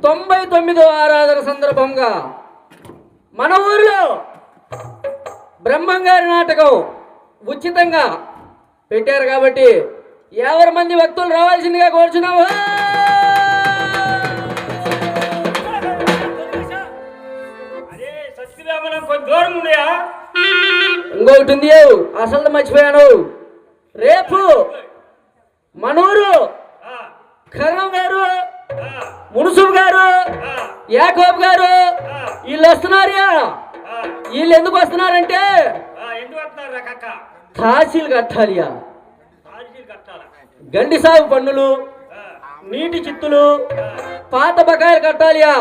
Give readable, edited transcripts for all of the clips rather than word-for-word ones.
99వ ఆరాధన సందర్భంగా మన ఊర్లో బ్రహ్మంగారి నాటకం ఉచితంగా పెట్టారు కాబట్టి ఎవరి మంది భక్తులు రావాల్సిందిగా కోరుచున్నాము. ఇంకొకటి ఉంది, అసలు మర్చిపోయాను. రేపు మనూరు కరణం గారు, మునుసుబ్ గారు, యాకోబ్ గారు వీళ్ళు వస్తున్నారా. వీళ్ళు ఎందుకు వస్తున్నారంటే తహసీల్ కట్టాలియా, గండి సాగు పన్నులు, నీటి చిత్తులు, పాత బకాయిలు కట్టాలియా.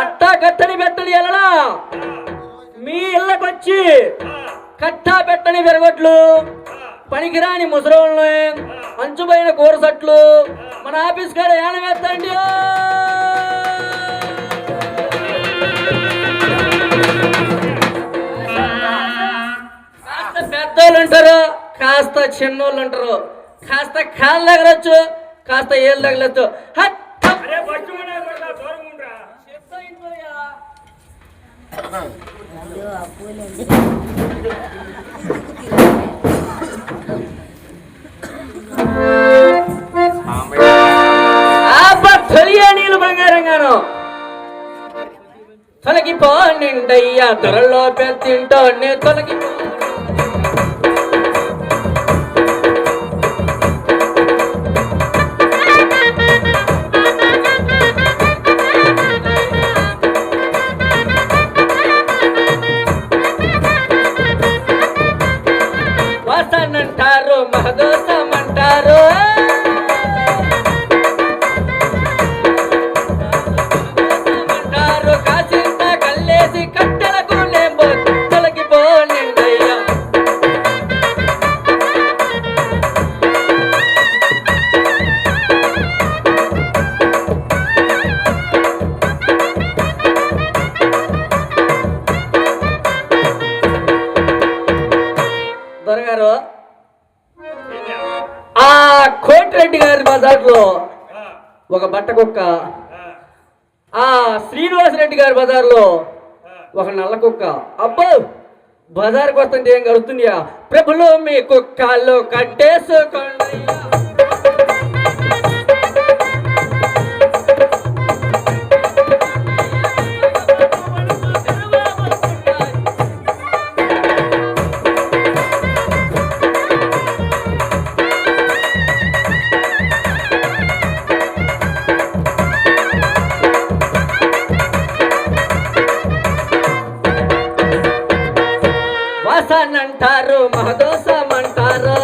అట్టా కట్టని పెట్టని ఎలా మీ ఇళ్ళకొచ్చి కట్టా పెట్టని పెరగొట్లు, పనికిరాని ముసలోళ్ళని, అంచుపోయిన కూరసట్లు మన ఆఫీస్ కాడ ఏన వేస్తండి. కాస్త పెద్దోళ్ళు ఉంటారు, కాస్త చిన్నోళ్ళు ఉంటారు. కాస్త కాళ్ళు తగలొచ్చు, కాస్త ఏళ్ళు తగలొచ్చు. నీళ్ళు బంగారంగాను తొలగిపో నిండయ్యా త్వరలో పెద్దింటో నే తొలగిపో. వాసనంటారు మహదోసమంటారు, కాసింత కల్లేసి కట్టెలకు నేంబో తొలగిపో నిండయ్యా. దొరగారు ఆ కోటిరెడ్డి గారి బజార్లో ఒక బట్ట కుక్క, ఆ శ్రీనివాసరెడ్డి గారి బజార్లో ఒక నల్ల కుక్క. అబ్బో బజార్కి వస్తుంటే ఏం గడుతుందియా. ప్రభులు మీ కుక్కలు కట్టేసుకోండి. వాసనంటారు మహదోసమంటారు,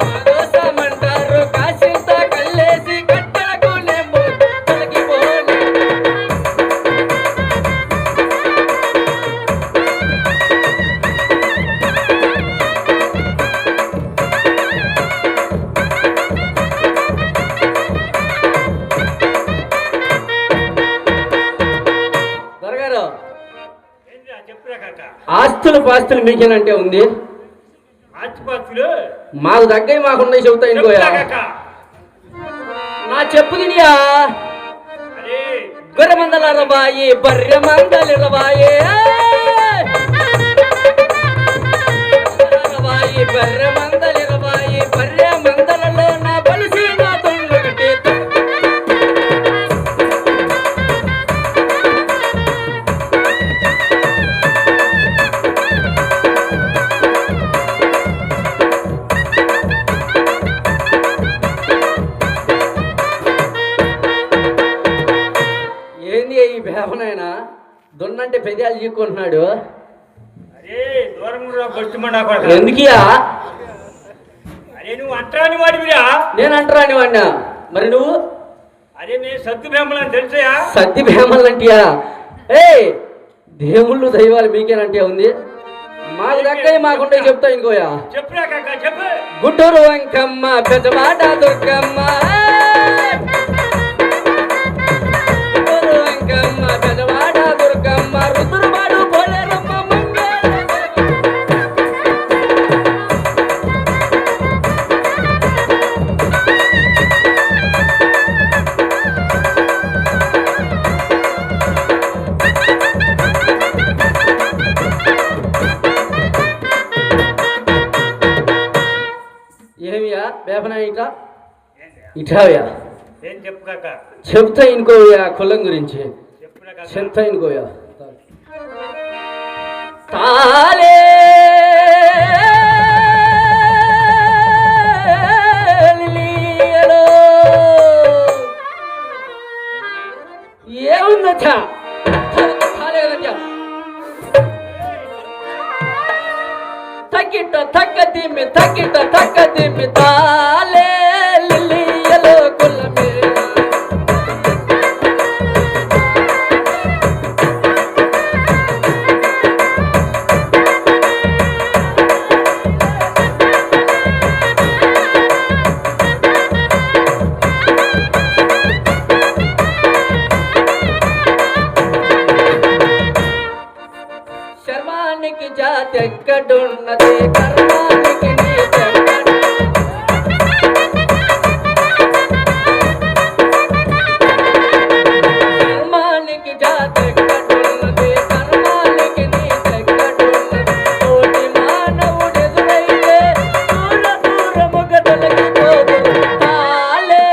మహదోసమంటారు, కాసింత కల్లేసి కట్టెలకు నేంబో తొలగిపో. ఆస్తులు పాస్తులు మీకేనంటే ఉంది, మాకు దగ్గర మాకున్నాయి చెబుతా. ఇంకోయా నా చెప్పు తినియా. గొర్రె మందల రబాయి బర్రె మందలి రబాయి, బర్రె మందలి రబాయి, బర్రె మందలలో నా బలిసి నా తొండగటి. ఏంది ఈ భేమనైనా దున్నంటే పెదాలు చీక్కుంటున్నాడు. ఎందుకియా నేను అంటరాని వాడినా. మరి నువ్వు సత్తి భేమలంటియా. ఏ దేవుళ్ళు దైవాలు మీకేనంటే ఉంది, మాకు దగ్గర మాకుంటే చెప్తా. ఇంకోయా గుంటూరు వెంకమ్మ, పెద్దమాట దుర్గమ్మ, గుంటూరు వెంకమ్మ, పెద్దమాట దుర్గమ్మ, రుద్రుబాడు పోలేరమ్మ, మంగళ బేపనా ఇట్లా ఇటావయ్యా ఏం చెప్పు కాక చెప్తా ఇనుకోయా కులం గురించి చెప్తా ఇనుకోయా తాలే ఏముందచ్చా తక్కిట తక్క తిమ్మి తాలే లిలియలో కులమే శర్మానికి జాతి ఎక్కడున్నది కర్మానికి శర్మానికి జాతి ఎక్కడున్నది కర్మానికి నీకెక్కడున్నది తోటి మానవుడు ఎదురైతే దూరము గదలకి పోదు తాలే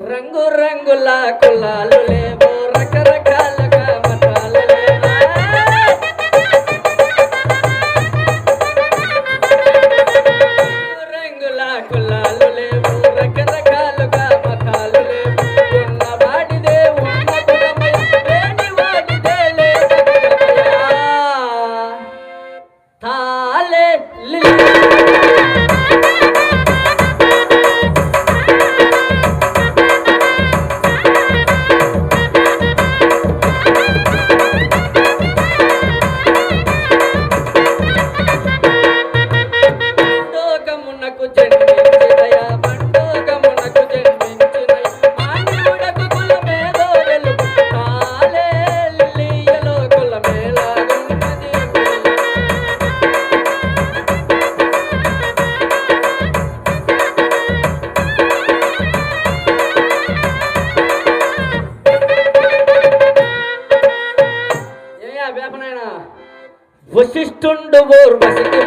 రంగు రంగుల కులాలు లేవు రకరకాలుగా మతాలు లేవు రంగుల కులాలు లేవు రకరకాలుగా మతాలు లేవు ఉన్నవాడిదే ఉన్న కులమయ లేని వాడిదే లేదు తాలే వశిష్ఠుండు ఊర్వశికి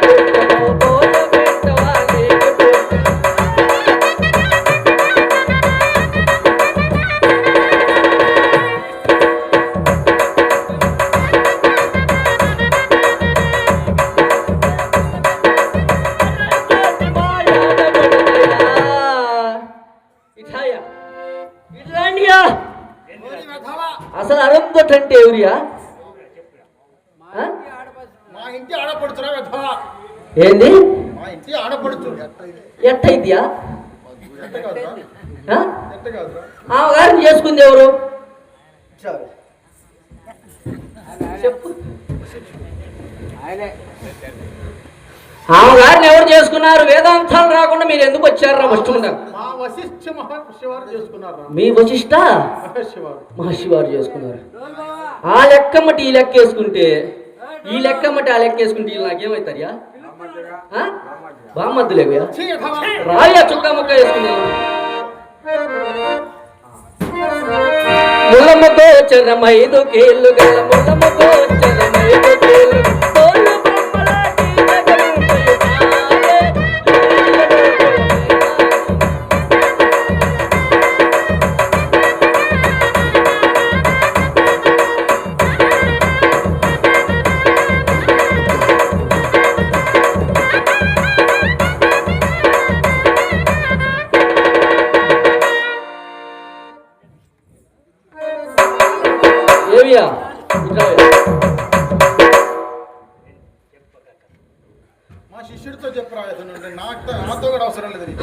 అసలు అరుంధతి అంటే ఎవరియా ఏంది ఎట్టయిద్యా గారిని చేసుకుంది ఎవరు చెప్పు గారిని ఎవరు చేసుకున్నారు వేదాంతాలు రాకుండా మీరు ఎందుకు వచ్చారా మీ వశిష్ఠ మహర్షి వారు చేసుకున్నారు ఆ లెక్కమ్మటి ఈ లెక్క వేసుకుంటే ఈ లెక్కమ్మటి ఆ లెక్క వేసుకుంటే వీళ్ళు నాకేమవుతారియా బామ్మద్దులేవయా రాయా చుక్కా ముక్క వేసుకున్నా ముల్లమ్మకో చరమైదు కేళ్ళు గల ముల్లమ్మకో చరమైదు కేళ్ళు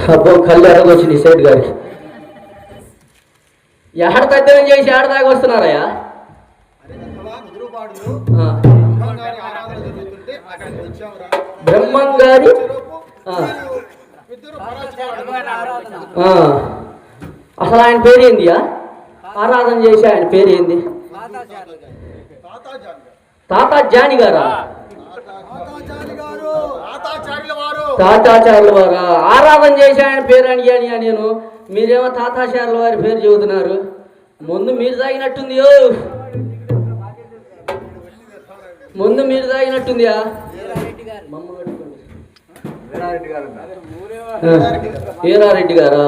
అబ్బో కళ్ళు ఎరగొచ్చింది సేట్ గారికి ఎక్కడ తద్దనం చేసి ఏడ దాకా వస్తున్నారయ్యా బ్రహ్మం గారి అసలు ఆయన పేరేందియా ఆరాధన చేసి ఆయన పేరేంది తాతా జాని గారా తాతాచార్యుల వారా? ఆరాధన చేసి ఆయన పేరు అడిగాని నేను, మీరేమో తాతాచార్యుల వారి పేరు చెబుతున్నారు. ముందు మీరు తాగినట్టుందియో, ముందు మీరు తాగినట్టుందియా? వీరారెడ్డి గారా?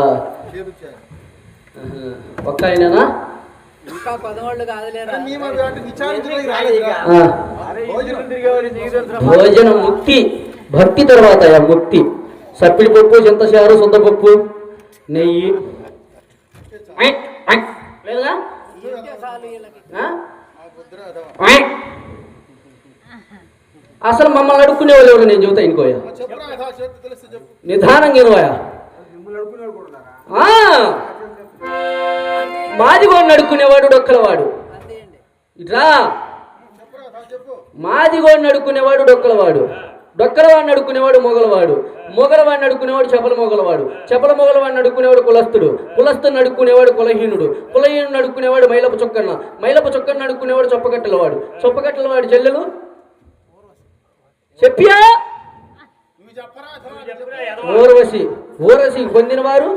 ఒక్క ఆయననా? భోజనం ముక్తి, భక్తి తర్వాత ముక్తి. సప్పిడి పప్పు, చింతచారు, శుద్ధపప్పు, నెయ్యి లేదా? అసలు మమ్మల్ని అడుక్కునే వాళ్ళు ఎవరు? నేను చెబుతా ఇంకోయా, నిదానంగా ఇనువాయా. మాదిగోడిని అడుక్కునేవాడు డొక్కలవాడు. ఇట్రా, మాదిగోడిని అడుక్కునేవాడు డొక్కలవాడు, డొక్కలవాడిని అడుక్కునేవాడు మొగలవాడు, మొగలవాడిని అడుక్కునేవాడు చెపల మొగలవాడు, చెపల మొగలవాడిని అడుక్కునేవాడు కులస్తుడు, కులస్తుని అడుక్కునేవాడు కులహీనుడు, కులహీనుని అడుక్కునేవాడు మైలపు చొక్కన్న, మైలపు చొక్కన్న అడుక్కునేవాడు చొప్పకట్టలవాడు, చొప్పకట్టలవాడు చెల్లెలు చెప్పియా ఊర్వశి, ఊర్వశికి పొందినవారు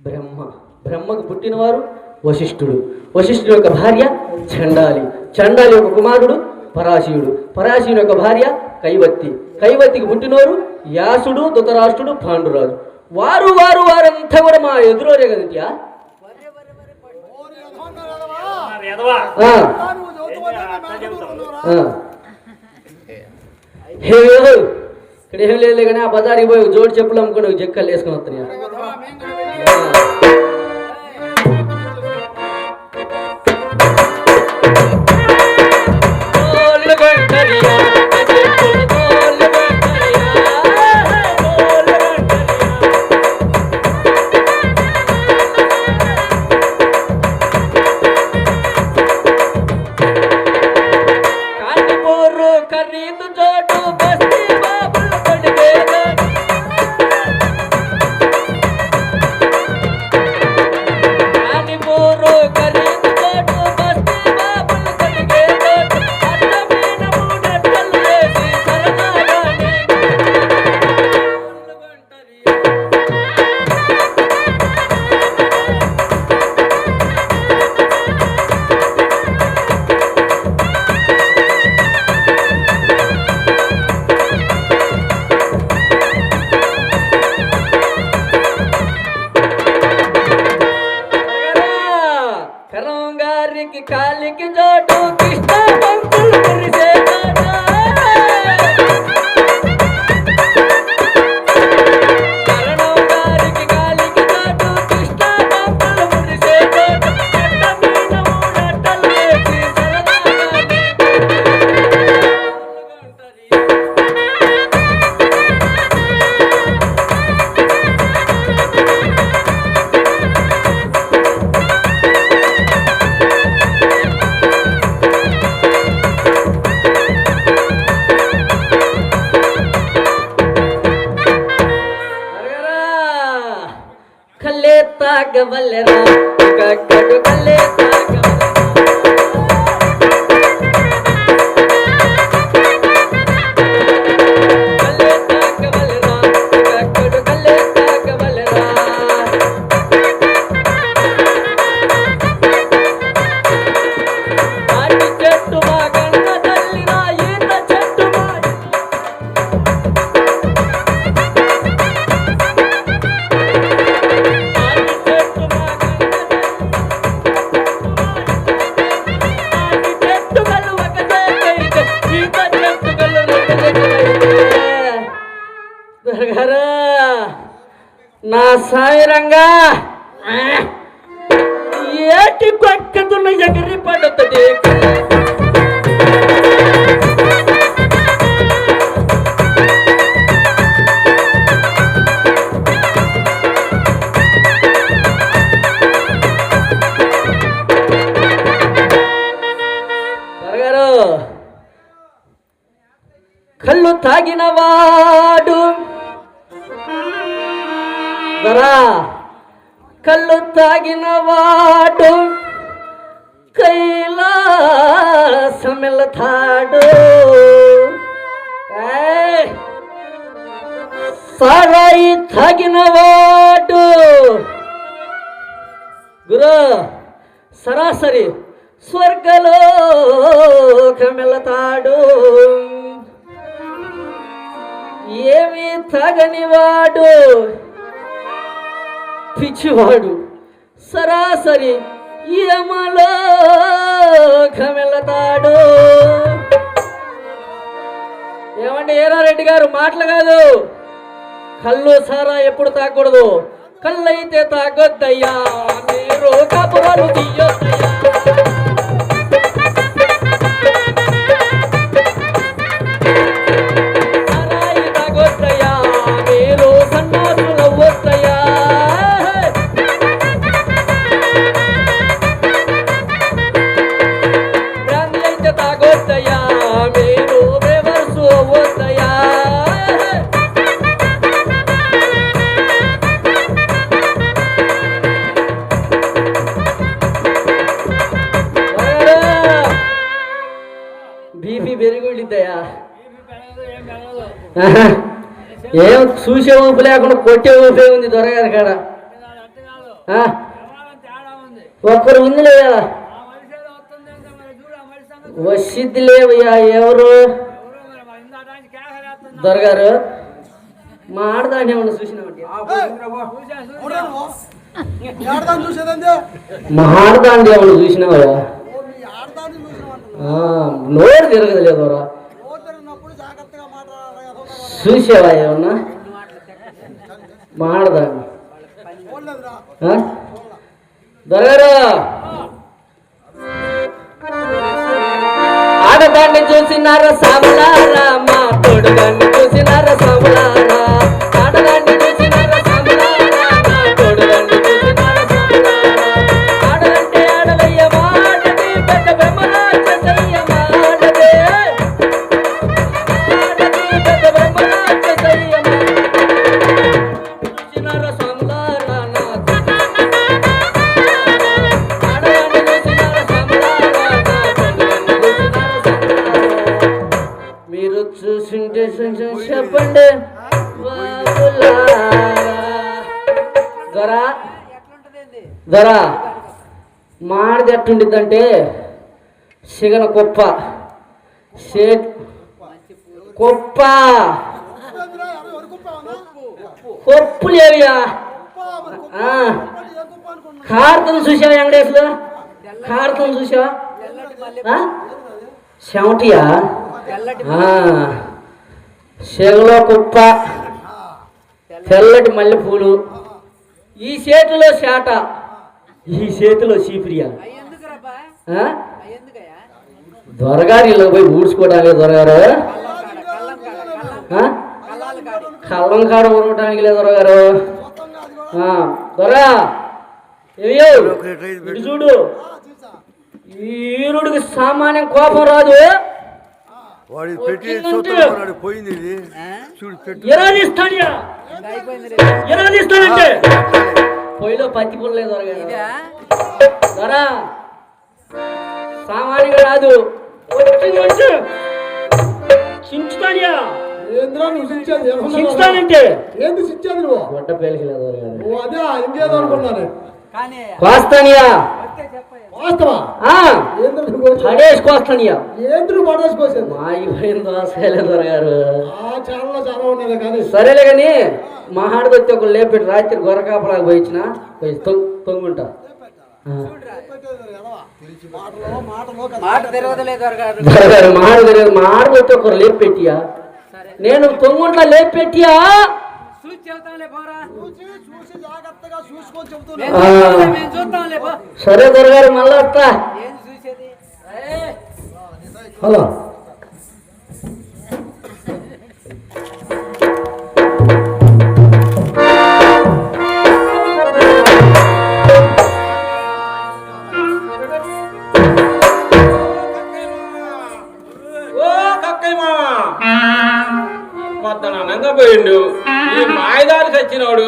బ్రహ్మ, బ్రహ్మకు పుట్టినవారు వశిష్ఠుడు, వశిష్ఠుడి యొక్క భార్య చండాలి, చండాలి యొక్క కుమారుడు పరాశయుడు, పరాశయుని యొక్క భార్య కైవత్తి, కైవత్తికి పుట్టినవారు వ్యాసుడు, ధృతరాష్ట్రుడు, పాండురాజు. వారు వారు వారంతా కూడా మా ఎదురోరే కదట్యా. ఇక్కడ ఏం లేదు కానీ ఆ బజార్కి పోయి జోడి చెప్పులు అమ్ముకుని జక్కలు వేసుకుని వస్తున్నాయి. కాలికి జోడు కృష్ణ పంతులు మురిసే కరణం గారికి కాలికి జోడు కృష్ణ పంతులు మురిసే అట్టలు వేసి కల్లే తాగవల్లెరా కక్కడు కల్లే తాగవల్లెరా కక్కడు కల్లే తాగవల్లెరా ఆటి చెట్టు మా కన్న తల్లిరా ఈత చెట్టు మా నా సాయిరంగా ఏటి పక్కతున్న ఎగిరి పడుతుంది కళ్ళు తాగినవాడు దరా, కళ్ళు తాగినవాడు కైలాసమెళతాడు. సారాయి తాగినవాడు గురు సరాసరి స్వర్గలోకమెళతాడు. ఏమి తాగనివాడు పిచ్చివాడు సరాసరి యమలోకమెళతాడు. ఏమంటే ఏరారెడ్డి గారు మాటలు కాదు, కళ్ళు సారా ఎప్పుడు తాగకూడదు. కళ్ళు అయితే తాగొద్దయ్యా, మీరు కాపురాలు తీయొద్దయ్యా. సారాయి తాగొద్దయ్యా, మీరు సన్నాసులు అవ్వొద్దయ్యా. బ్రాంతి అయితే తాగొద్దయ్యా, మీరు బేవర్సు అవ్వొద్దయ్యా. బీపీ పెరిగిద్దయా, ఏం చూసే ఊపు లేకుండా కొట్టే ఊపే ఉంది దొరగారి కాడ. ఒక్కరు ఉంది లేదా వసిద్ది లేవయ్యా. ఎవరు దొరగారు మా ఆడదాన్ని ఏమన్నా చూసినామంటే మా ఆడదాన్ని ఏమన్నా చూసినావయ్యా? నోరు తిరగలేదు రా. చూసావా ఏమన్నా మాడదాన్ని? దొరగారు ఆడదాన్ని చూసినారా సాములారా, మా తోడుగాన్ని చూసినారా సాములారా. ఆడదాన్ని చూసినారా సాములారా, మా తోడుగాన్ని చూసినారా సాములారా. ఆడలంటే ఆడవయ్య మాటది, పెద్ద బ్రహ్మరాక్షసయ్య మాటది. ఆడది పెద్ద బ్రహ్మరాక్షసయ్య చూసినారా సాములారా. ఆడదాన్ని చూసినారా సాములారా, మా తోడుగాన్ని చూసినారా సాములారా. మీరు చూసింటే చెప్పండి దొరా. దొరా మాడిది ఎట్టుండిద్దంటే సిగన కుప్ప కుప్ప కొప్పు లేవియా. కార్తం చూసావా వెంకటేశ్వరు? కార్తం చూసావా? చెమటియా? చెగలో కుప్ప, తెల్లటి మల్లెపూలు, ఈ చేతిలో శాట, ఈ చేతిలో చీపిరియా. దొరగారు ఇలా పోయి ఊడ్చుకోవడానికి దొరగారు, కళ్ళం కాడ ఉరవటానికి లేదు దొరగారు. దొరా ఇటు చూడు, ఈరుడికి సామాన్యం కోపం రాదు. ఎలాదిస్తానంటే పొయ్యిలో పత్తి పుల్లలేదు దొరా, సామాన్యంగా రాదు. చించుతానియా చించుతానంటే ఏంది శిక్షాది నువ్వు? గొడ్డ పేలికలేదు అదే ఇంకేదో అనుకున్నాను. కోస్తానియా పడేసి కోస్తానియా. ఏంద్రు పడేసుకోసేది మా అయిపోయిన దోసకాయలే దొరగారు. చాలా చాలా ఉన్నది కానీ సరేలే కానీ మా ఆడదొచ్చి ఒక లేపెట్టి రాత్రి గొర్రకాపలాగా పోయించిన పోయి తొంగుంటా. మాడదొచ్చి ఒకరు లేపు పెట్టియా, నేను తొంగుంట్లా లేపు పెట్టియా. సరే దొరగారు మళ్ళా వస్తా. హలో పొద్దున అన్నంగా పోయిండు ఈ మాయదారి చచ్చినోడు.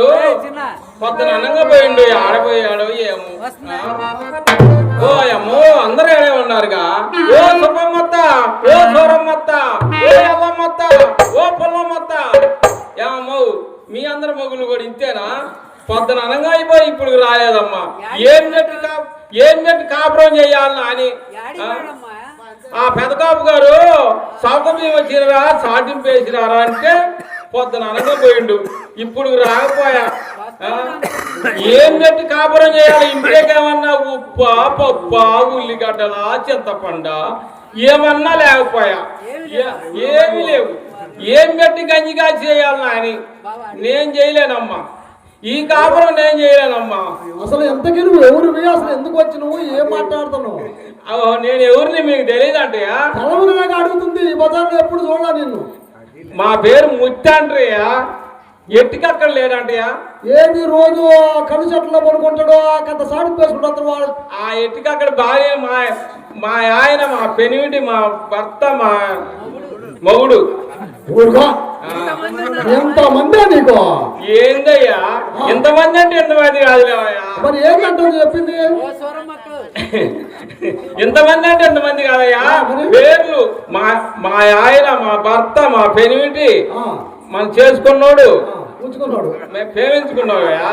పొద్దున అన్నంగా పోయిండు, ఆడపోయాడు ఏమో. ఓ అమ్మో అందరూ ఏడే ఉన్నారుగా. ఓ సుబ్బమ్మత్త, ఓ సూరమ్మత్త, ఓ ఎల్లమ్మత్త, ఓ పుల్లమ్మత్త. ఏమో అందరి మొగులు కూడా ఇంతేనా? పొద్దున అనంగా అయిపోయి ఇప్పుడు రాలేదమ్మా. ఏం పెట్టి కాపురం చేయాలన్నా అని ఆ పెదకాపు గారు సౌకర్యం వచ్చినరా చాటింపు వేసినారా అంటే పొద్దున అనగా పోయిండు, ఇప్పుడు రాకపోయా. ఏం పెట్టి కాపురం చేయాలి? ఇంటికేమన్నా ఉప్పా పప్పా ఉల్లిగడ్డలా చింతపండ ఏమన్నా లేకపోయా, ఏమీ లేవు. ఏం పెట్టి గంజిగా చేయాలన్నా అని నేను చేయలేనమ్మా. ఈ కాపురం నేను చేయలేనమ్మా. అసలు ఎంతకి నువ్వు ఎవరు అసలు ఎందుకు వచ్చి నువ్వు ఏం మాట్లాడుతున్నావు? నేను ఎవరిని మీకు తెలియదంటయా? తలమునగా అడుగుతుంది. ఈ బజార్లో ఎప్పుడు చూడాలి నిన్ను. మా పేరు ముత్తి అంటయ్యా. ఎట్టికక్కడ లేదంటయా? ఏది రోజు కళ్ళు చెట్లో పడుకుంటాడో కంత సాడి వేసుకుంటాడు వాడు. ఆ ఎట్టికక్కడ భార్య మా ఆయన, మా పెనిమిటి, మా భర్త, మా మొగుడు. ఊరుగా ఎంతమంది నీకు? ఏందయ్యా ఎంతమంది అంటే ఎంతమంది కాదులేవయ్యా. మరి ఏంటంటే చెప్పింది? ఎంతమంది అంటే ఎంతమంది కాదయ్యా. పేర్లు మా ఆయన, మా భర్త, మా పెనిమిటి, మనం చేసుకున్నాడు, మేము ప్రేమించుకున్నావయ్యా.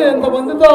ఎంతమందితో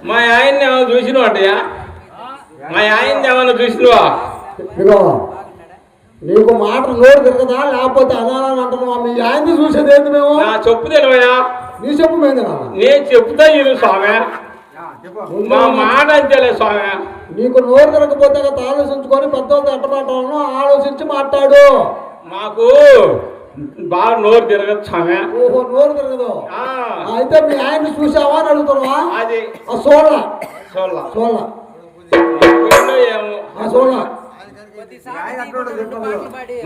మా ఆయన్ని ఏమైనా చూసినావు అంటయ్యా? మా ఆయన్ని ఏమైనా చూసినవా? ఇగో నీకు మాట నోరు తిరగదా లేకపోతే అనాలని అంటున్నావా? మీ ఆయన్ని చూసేది ఏంది మేము? నా చెప్పు తెలివయా? నీ చెప్పు మీద నేను చెప్తా ఇరు స్వామి, మా మాట అంతేలే స్వామి. నీకు నోరు తిరగకపోతే ఆలోచించుకొని పెద్దవాళ్ళతో ఎట్ట మాట్లాడాలో ఆలోచించి మాట్లాడు. మాకు బాగా నోరు తిరగదు స్వామి. ఓహో నోరు తిరగదు. అయితే మీ ఆయన్ని చూసావా అని అడుగుతున్నావా? అది సోళ్ళ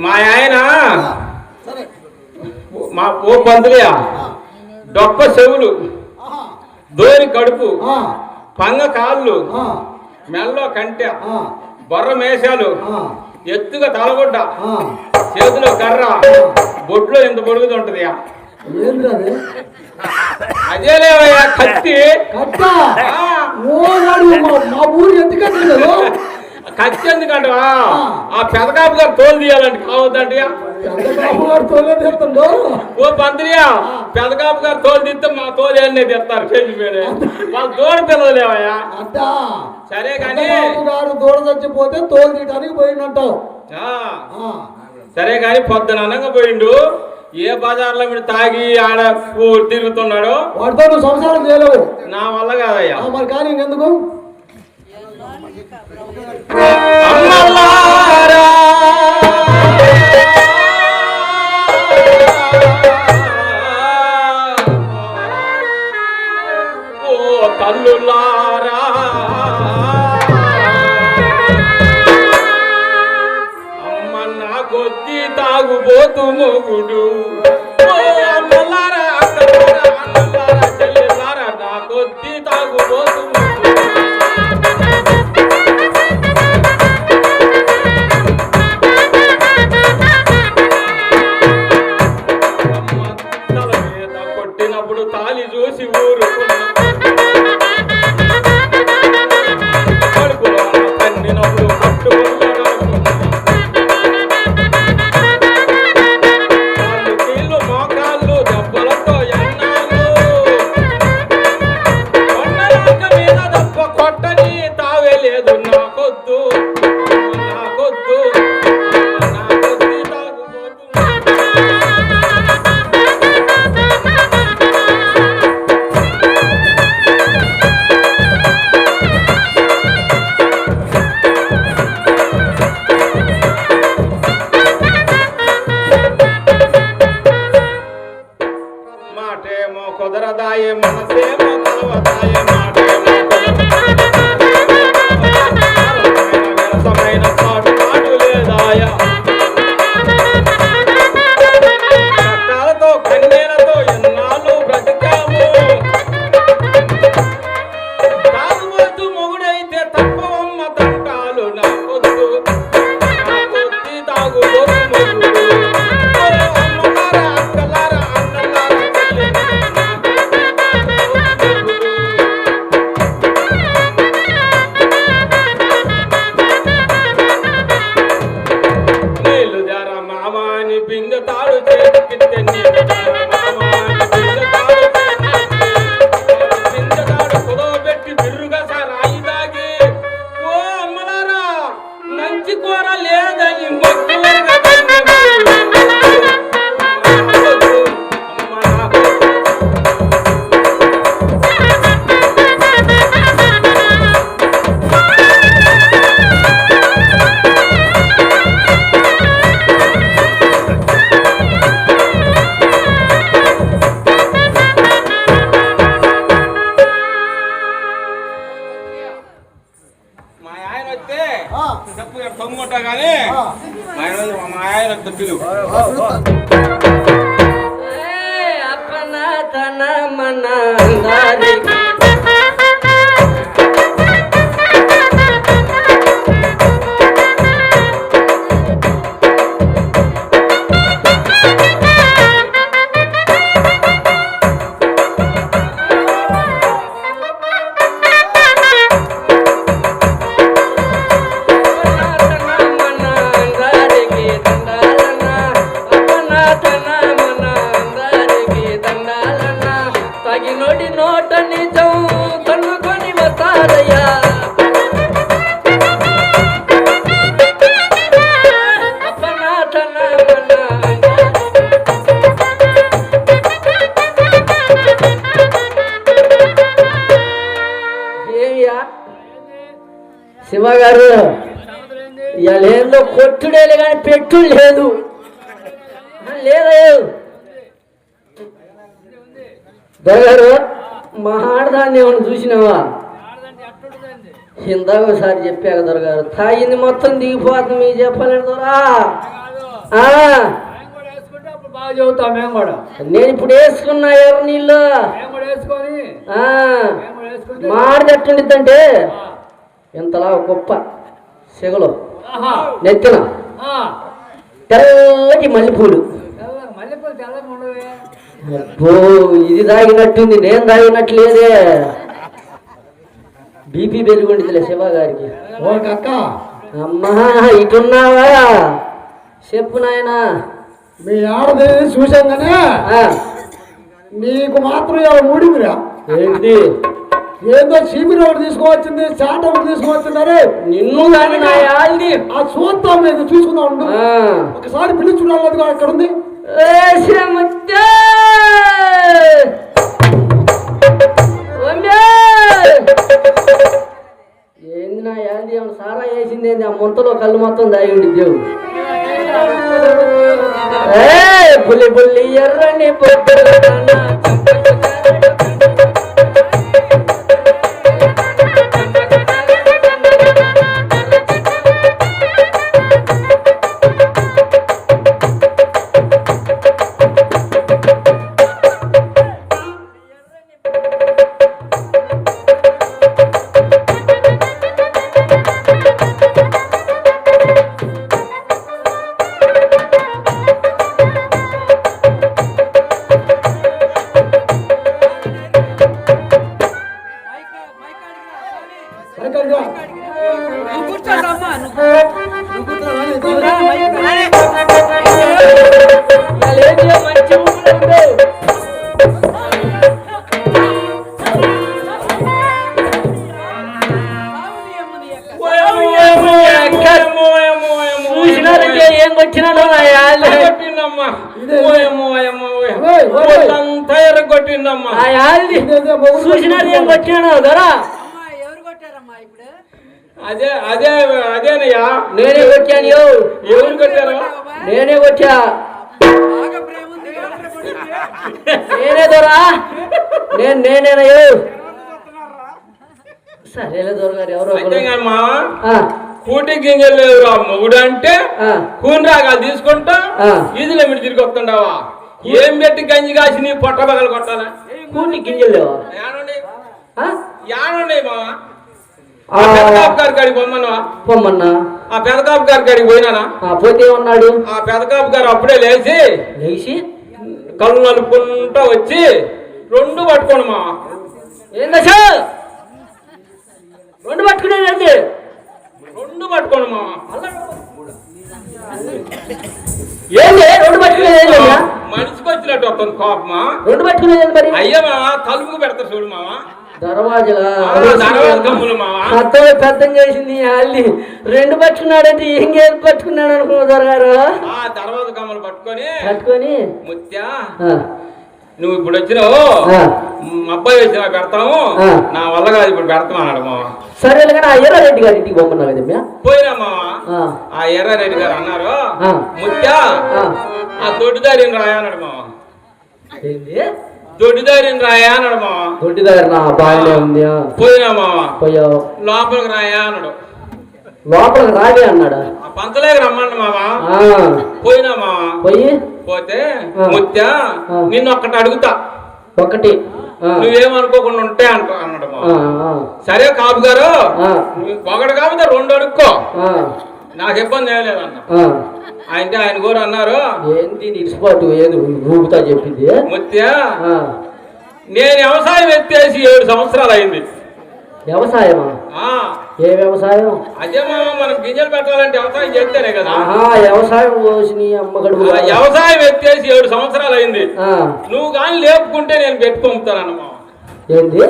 మా ఆయన మా ఓ పంతులయ్యా, డొక్క చెవులు, దోరి కడుపు, పంగ కాళ్ళు, మెల్లో కంటె, బొర్ర మేషాలు, ఎత్తుగా తలగొడ్డ, చేతిలో కర్ర, బొడ్లో ఎంత పొడుగుతుంటది. అదే లేవయ్యా కత్తి. మా ఊరు ఎందుకంటే కత్తి ఎందుకంటవా? ఆ పెదకాపు గారు తోలు తీయాలంటే కావద్దంటే. ఓ పంతులియా, పెదకాపు గారు తోలు తీస్తే మా తోలు అన్నీ తెస్తారు చేసిపోయి. వాళ్ళు దూడ పిల్లలు లేవయ్యా. సరే కానీ దూడ చచ్చిపోతే తోలు తీయడానికి పోయిందంటావు. సరే కానీ పొద్దున అనంగా పోయిండు. ఏ బజార్లో మీరు తాగి ఆడ తిరుగుతున్నాడో వాడితో నువ్వు సంసారం చేయలేవు. నా వల్ల కాదయ్యా. మరి కానీ ఇంకెందుకు? అమ్మలారా ఓ తల్లులారా, అమ్మ నా కొద్ది తాగుబోతు మొగుడు. ఓ అమ్మలారా, అక్కలారా, అన్నలారా, చెల్లెలారా, నా కొద్ది తాగుబోతు మొగుడు. కుదరదాయే మనసేమో కలవదాయే మాటేమో విరసమైన పాటు పాటు లేదాయా చట్టాలతో కన్నీలతో ఎన్నాళ్ళు బ్రతికాము తాగుబోతు మొగుడైతే తప్పవమ్మ తంటాలు నా పొద్దు నా పొద్దు తాగుబోతు మొగుడు అమ్మలారా అక్కలారా అన్నలారా నీళ్ళు దార మామాని బిందె తాడు చేతికిస్తే నీళ్ళు దార మామాని బిందె తాడు బిందె తాడు కుదవబెట్టి బిర్రుగా సారాయి తాగి ఓ అమ్మలారా మంచి కూర లేదని మొక్కులుగా మా ఆయన వస్తే చెప్పు తొంగుంటా కానీ మా ఆయన పిలువు అప్పన తన మన అందానికి తగినోడి నోట నిజం కన్నుకొని వస్తారయ్యా ఏమియా శివ గారు ఇవాళ ఏందో కొట్టుడేలే కానీ పెట్టుడు లేదు లేదు దొరగారు మా ఆడదాన్ని ఏమన్నా చూసినావా ఇందాక ఒకసారి చెప్పాక దొరగారు తాగింది మొత్తం దిగిపోతుంది మీకు చెప్పలేదు దొరా బాగా చదువుతాం మేము కూడా నేను ఇప్పుడు వేసుకున్నా ఎవరు నీళ్ళు మేము కూడా వేసుకొని మాడదట్టుండిద్దంటే ఇంతలా గొప్ప సెగలు నెత్తిన తెల్లటి మల్లెపూలు మల్లెపూలు తెల్లగా ఉండవే అబ్బో ఇది తాగినట్టుంది నేను తాగినట్లేదే బీపీ పెరుగుండిదిలే శివ గారికి ఓ అక్క అమ్మా ఇటున్నావా చెప్పు నాయనా మీ ఆడది చూసాగానే నీకు మాత్రం ఇలా మూడిందిరా ఏంటి ఏదో చీపిరి ఒకటి తీసుకువచ్చింది చాట ఒకటి తీసుకువచ్చిందరే నిన్ను కానీ నా యాల్ది ఆ చూద్దాం లేదు చూసుకుందాం ఉండు ఒకసారి పిలిచి చూడాలి అక్కడ ఉంది ఏంది నా యాల్ది ఏమన్నా సారా వేసింది ఏంది ఆ ముంతలో కళ్ళు మొత్తం దాగిండి దేవుడు పులి పుల్లి ఎర్రని ఏం వచ్చినాడు చూసినాడు ఏం కొట్టినాడు ధరా అదే అదే అదేనయ్యా నేనే కొట్టాను ఎవరు కొట్టారు నేనే కొట్టా నేనే దొరా నేనేనయ్యో. సరేలే దొరగారు ఎవరో అయితే కానీ మావా ఆ, కూటి గింజలు లేవురా మొగుడు అంటే ఆ, కూని రాగాలు తీసుకుంటా ఆ. ఈదులో మీరు తిరిగి వస్తుండవా? ఏం పెట్టి గంజి కాసి నీ పొట్ట పగలు కొట్టాలా? కూటి గింజలు లేవా? యానుండే మావా ఆ, పెదకాపు గారి కాడికి పొమ్మన్నావా? పొమ్మన్నా. ఆ పెదకాపు గారి కాడికి పోయినానా? పోతే ఉన్నాడు ఆ పెదకాపు గారు అప్పుడే లేచి కళ్ళు నలుపుకుంటా వచ్చి రెండు పట్టుకోండి మావా. ఏందశా రెండు పట్టుకునేది? రెండు పట్టుకోండి మావా. ఏంది రెండు పట్టుకునేది? మనిషికి వచ్చినట్టు వస్తుంది కోపమా. రెండు పట్టుకునేది మరి? అయ్యా మావా తలుపుకు పెడతారు చూడు మావా. దర్వాజలా దర్వాజ కమ్ములు మావా. అర్థం పెద్దం చేసింది అల్లి. రెండు పట్టుకున్నాడంటే ఏం పట్టుకున్నాడు అనుకున్నా దొరగారు. ఆ దర్వాజ కమ్మలు పట్టుకొని ముత్యా ఆ, నువ్వు ఇప్పుడు వచ్చినావు ఆ. అబ్బాయి వచ్చినా పెడతాము ఆ. నా వల్ల కాదు ఇప్పుడు పెడతాం అన్నాడు మావా. సరేలే కానీ ఆ ఎర్రారెడ్డి గారి ఇంటికి పోమన్నావు కదమ్మా. పోయినా మావా. ఆ, ఆ ఎర్రారెడ్డి గారు అన్నారు ఆ. ముత్యా ఆ. ఆ దొడ్డిదారిని రాయా అన్నాడు మావా. ఏంది దొడ్డిదారిని రాయా అన్నాడు మావా. దొడ్డి దగ్గర నా బాగానే ఉంది. పోయినా మావా. పోయావు లోపలికి రాయా అన్నాడు. లోపలికి రావే అన్నాడా? ఆ పంచలేక రమ్మండి మావా. ఆ, పోయినా మావా. పోయి పోతే ఆ. ముత్యా ఆ. నిన్ను ఒక్కటి అడుగుతా ఒకటి ఆ, నువ్వేమనుకోకుండా ఉంటే అన్నాడు ఆ, మావా. ఆ, సరే కాపు గారు ఆ, ఒకటి కాకపోతే రెండు అడుక్కో ఆ, నాకు ఇబ్బంది ఏం లేదన్న. ఆ. అంటే ఆయన కూడా అన్నారు ఏంది నిడిచిపోటు ఏది ఊగుతా చెప్పింది. ముత్యా ఆ, నేను వ్యవసాయం ఎత్తేసి 7 సంవత్సరాలు అయింది. వ్యవసాయమా? ఆ ఏ వ్యవసాయం? అదే మామ మనం గింజలు పెట్టాలంటే వ్యవసాయం చేస్తేనే కదా. ఆహా, వ్యవసాయం పోసి నీ అమ్మ గడుపు. ఆ వ్యవసాయం ఎత్తేసి 7 సంవత్సరాలు అయింది. ఆ, నువ్వు కానీ లేపుకుంటే నేను పెట్టి పంపుతానన్న మామ. ఏంది?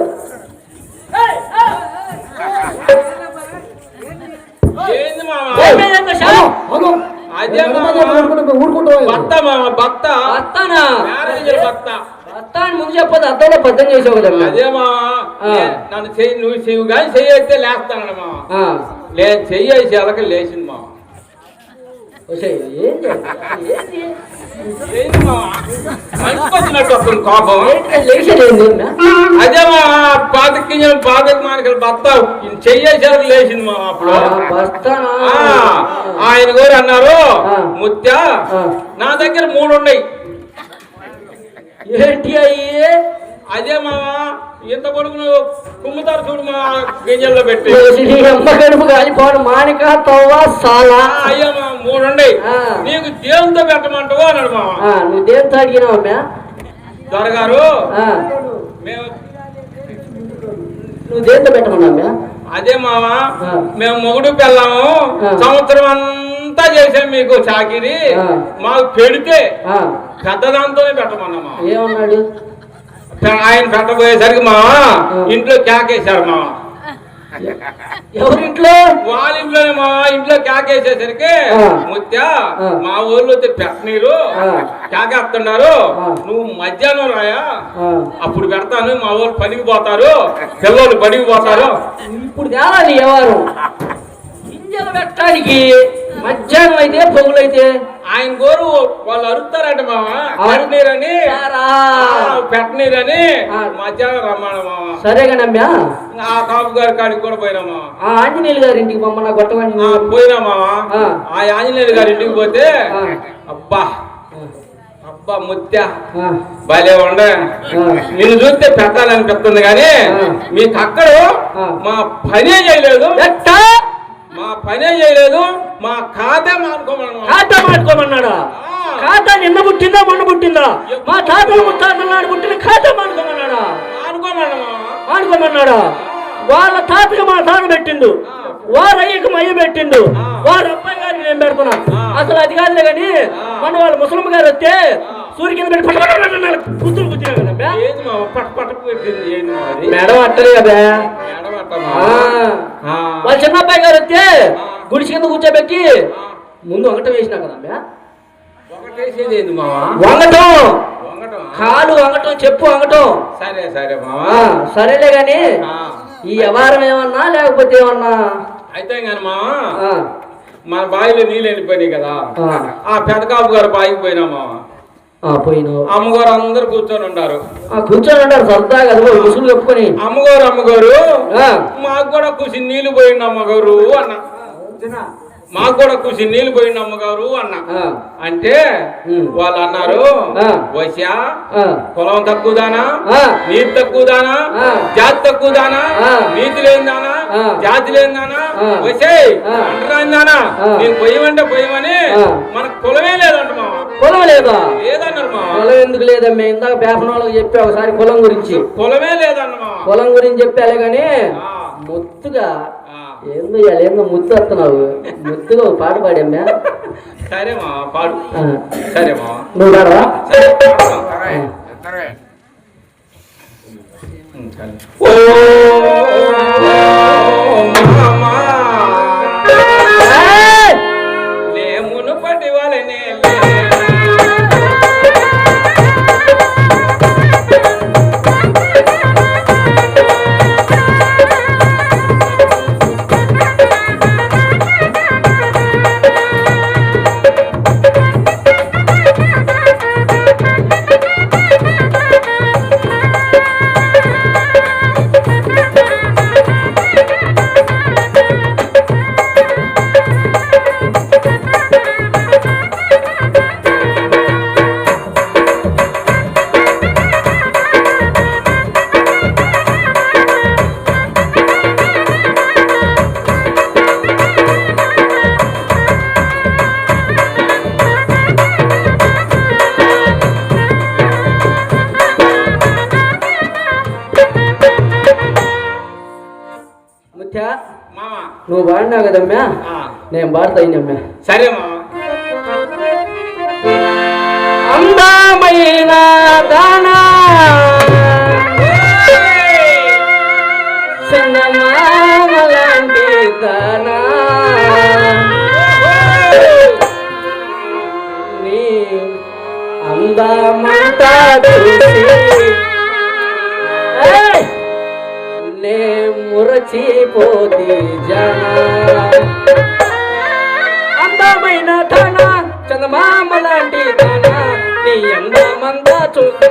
ఏంది మామ? అదో అదే మామ ఊరుకుంటావా? భర్త మామ భర్త అత్తానా? మ్యారేజ్ భర్త. అత్తా అని ముందు చెప్పదు, అద్దంలో పద్దం చేసావు కదమ్మా. అదే మామ ఆ. నన్ను చెయ్యి నువ్వు చెయ్యి కానీ చెయ్యి అయితే లేస్తానన్న మామ. ఆ, చెయ్యి వేసి అలాగే లేచింది మామ. వచ్చేయ్. ఏంది? ఏంది? ఏంది మామ మనిషికి వచ్చినట్టు వస్తుంది కోపం. ఏంటి లేచేది ఏంది అమ్మా? అదే మా పాతకి మానకలు భర్త చెయ్యేసరికి లేచింది మా అప్పుడు. బస్తానా? ఆ, ఆయన కూడా అన్నారు ఆ. ముత్యా ఆ. నా దగ్గర 3 ఉన్నాయి. ఏంటి అయ్యి? అదే మావా ఇంత కొడుకును కుమ్ముతారు చూడు మా గింజల్లో పెట్టి. నీ అమ్మ గడుపు కాలిపోవడం మానిక తవ్వ సాలా. అయ్యా మా 3 ఉన్నాయి. ఆ. నీకు దేవునితో పెట్టమంటావు అన్నాడు మావా. నువ్వు దేంతో అడిగినావు అమ్మా? దొరగారు ఆ, మేము నువ్వు దేంతో పెట్టమన్నావు అమ్మా? అదే మావా ఆ. మేము మొగుడు పెళ్ళాము ఆ. సంవత్సరం అంతా చేసాం మీకు చాకిరి. ఆ. మాకు పెడితే ఆ, పెద్దదాంతోనే పెట్టమన్నా. ఏమన్నాడు? ఆయన పెట్టబోయేసరికి మావా ఆ. ఇంట్లో కేకేశారు మావా. ఎవరింట్లో? వాళ్ళ ఇంట్లోనే మావా ఇంట్లో కేకేసేసరికి ఆ. ముత్యా ఆ. మా ఊళ్ళో పెట్టనీరు ఆ. కేకేస్తున్నారు. ఆ. నువ్వు మధ్యాహ్నం రాయా ఆ, అప్పుడు పెడతాను. మా ఊళ్ళు పనికి పోతారు, పిల్లలు బడికి పోతారు. ఇప్పుడు తేవాలి ఎవరు గింజలు పెట్టడానికి? మధ్యాహ్నం అయితే పొగులైతే ఆయన గోరు వాళ్ళు అరుస్తారంట మావా. ఆ. పెట్టనీరని సారా. పెట్టనీరని ఆ. మధ్యాహ్నం రమ్మాడు మావా. సరేగా నమ్మా. ఆ కాపు గారి కాడికి కూడా పోయినా మావా. ఆ ఆంజనేయులు గారి ఇంటికి పొమ్మన్నా కొట్టమని. పోయినా మావా. ఆ. ఆ ఆంజనేయులు గారి ఇంటికి పోతే ఆ. అబ్బా అబ్బా ముత్యా ఆ, భలే ఉండే. ఆ. నిన్ను చూస్తే పెట్టాలనిపిస్తుంది కానీ ఆ. మీకు అక్కడ ఆ. మా పనే చేయలేదు. ఎట్టా? మా పనే చేయలేదు. మా ఖాతా మానుకోమన్నా. ఖాతా మార్చుకోమన్నాడా? ఖాతా నిన్న పుట్టిందా మొన్న పుట్టిందా? మా తాతలు ముత్తాతల నాడు పుట్టిన ఖాతా మానుకోమన్నాడా? మానుకోమన్నా. మానుకోమన్నాడా? వాళ్ళ తాతకి మా తాత పెట్టిండు, వారు అయ్యకి మయ్య పెట్టిండు, వారు అబ్బాయి గారికి నేను పెడుతున్నా. అసలు అది కాదులే కానీ మన వాళ్ళ ముసలమ్మ గారు వస్తే సూర్య కింద పెట్టి పుత్తులు పుట్టినా కదా. ఏంది మా పట్ట పట్ట పెట్టింది ఏంది మా అది? మేడం అట్టలే కదా. మేడం అట్టమా? వాళ్ళ చిన్న అబ్బాయి గారు వస్తే గుడిసి కింద కూర్చోబెట్టి ముందు వంగటం వేసినా కదా. ఒకటేసేది ఏంది మావా? వంగటం, వంగటం. కాలు వంగటం, చెప్పు వంగటం. సరే సరే మావా. సరేలే గాని ఆ. ఈ వ్యవహారం ఏమన్నా లేకపోతే ఏమన్నా? అయితే కానీ మావా ఆ, మన బావిలో నీళ్ళు వెళ్ళిపోయినాయి కదా. ఆ. ఆ పెదకాపు గారు బావికి పోయినా మావా. పోయినావు. అమ్మగారు అందరు కూర్చొని ఉన్నారు. కూర్చొని ఉంటారు సరదాగా అది ముసులు కప్పుకొని. అమ్మగారు మాకు కూడా కూసి నీళ్లు పోయింది అమ్మగారు అన్న. మాకు కూడా కూసి నీళ్లు పోయింది అమ్మగారు అన్న. అంటే వాళ్ళు అన్నారు, వశ్యా పొలం తక్కువదానా, నీరు తక్కువదానా, జాతి తక్కువదానా, నీతి లేనిదానా, జాతి లేనిదానా, వసే అంటరాందానా, నేను పొయ్యమంటే పొయ్యమని మనకు పొలమే లేదంట మామ. పొలం లేదా? లేదన్నారు మామ. పొలం ఎందుకు లేదమ్మా? ఇందాక పేపర్ వాళ్ళకి చెప్పా ఒకసారి పొలం గురించి. పొలమే లేదన్న మామ. పొలం గురించి చెప్పాలే గాని ముత్తుగా ఏందో ముత్తు వస్తున్నావు. ముత్తుగా ఒక పాట పాడమ్మా. సరే మా పాడు. సరే మా నువ్వు పాడవా? లేమును పట్టి వాళ్ళనే నువ్వు పాడినావు కదమ్మా, నేను పాడతా అమ్మా. సరే మామ. అందమైన దానా చందమామలాంటి దానా నీ అందమంతా చూసి నే మురచిపోతే జనా. అందమైన ధనా చందమామ లాంటి ధనా నీ అందమంతా చూసి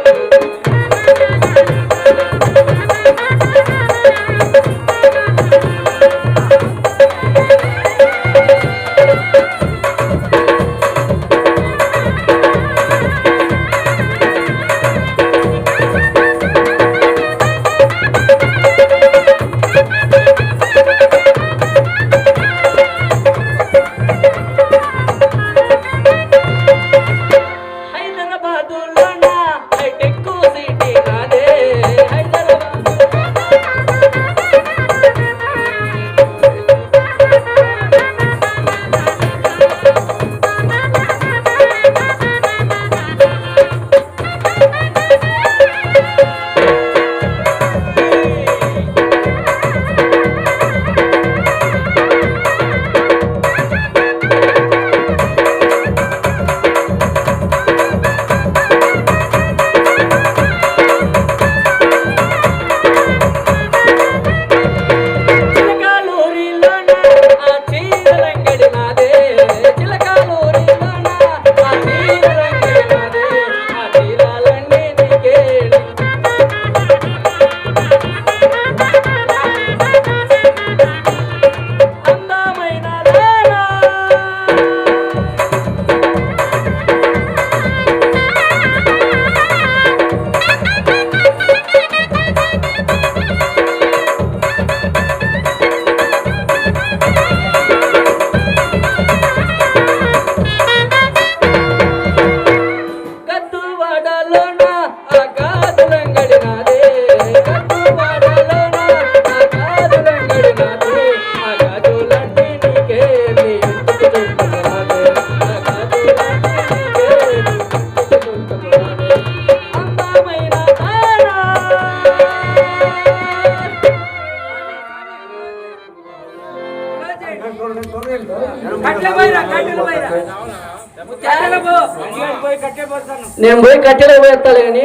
నేను పోయి కట్టెలో పోయేస్తాను కానీ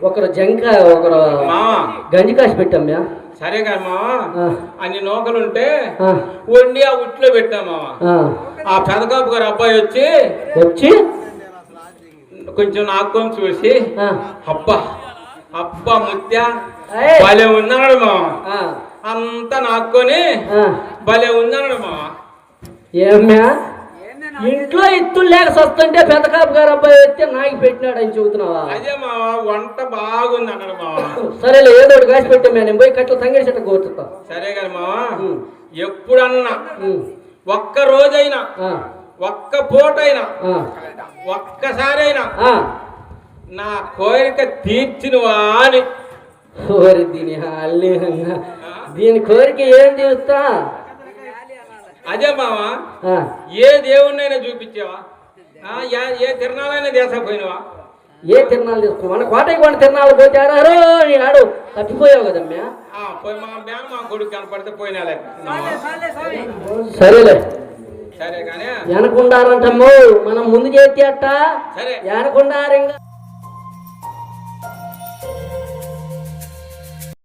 ఒకరు జంక ఒకరు గంజి కాసి పెట్టామ్మా. సరే కానీ మావా అన్ని నూకలుంటే వండి ఆ ఉట్లో పెట్టాం మావా. ఆ పెదకాపు గారు అబ్బాయి వచ్చి కొంచెం నాకొని చూసి ఆ, అబ్బా అబ్బా ముత్య ఏయ్. భలే ఉందన్నాడు మామ. ఆ, అంతా నాకొని ఆ. భలే ఉందన్నాడు మామ. ఏమ్యా ఇంట్లో ఇత్తులు లేక సస్తుంటే పెద్ద కాపు గారు అబ్బాయి ఎత్తే నాకి పెట్టినాడు అని చెబుతున్నావా? అదే మామ వంట బాగుంది అన్నాడు మామ. సరేలే ఏదో ఒకటి కాసి పెట్టాం నేను పోయి కట్ల తంగేడి చెట్టు కోరుతా. సరే కానీ మామ ఎప్పుడన్నా ఒక్క రోజైనా ఒక్క పూటైనా ఒక్కసారైనా నా కోరిక తీర్చినవా అని. ఓరి దీని అల్లి దీని కోరిక ఏం తీరుస్తా? అదే మామ ఆ, ఏ దేవుణ్ణైనా చూపించావా? ఏ తిరణాలైనా దేశపోయినవా? ఏ తిరణాలు తీసుకో మన కోటకి కొన్ని తిరణాలు పోతే ఆడారో నీ ఆడు తప్పిపోయావు కదమ్మా. పోయి మా బ్యాన్ మా కొడుకు కనపడితే పోయినా లేక. సరేలే సరే కానీ వెనకుండారంటమ్మో మనం ముందు చేస్తే అట్ట సరే వెనకుండారు ఇంకా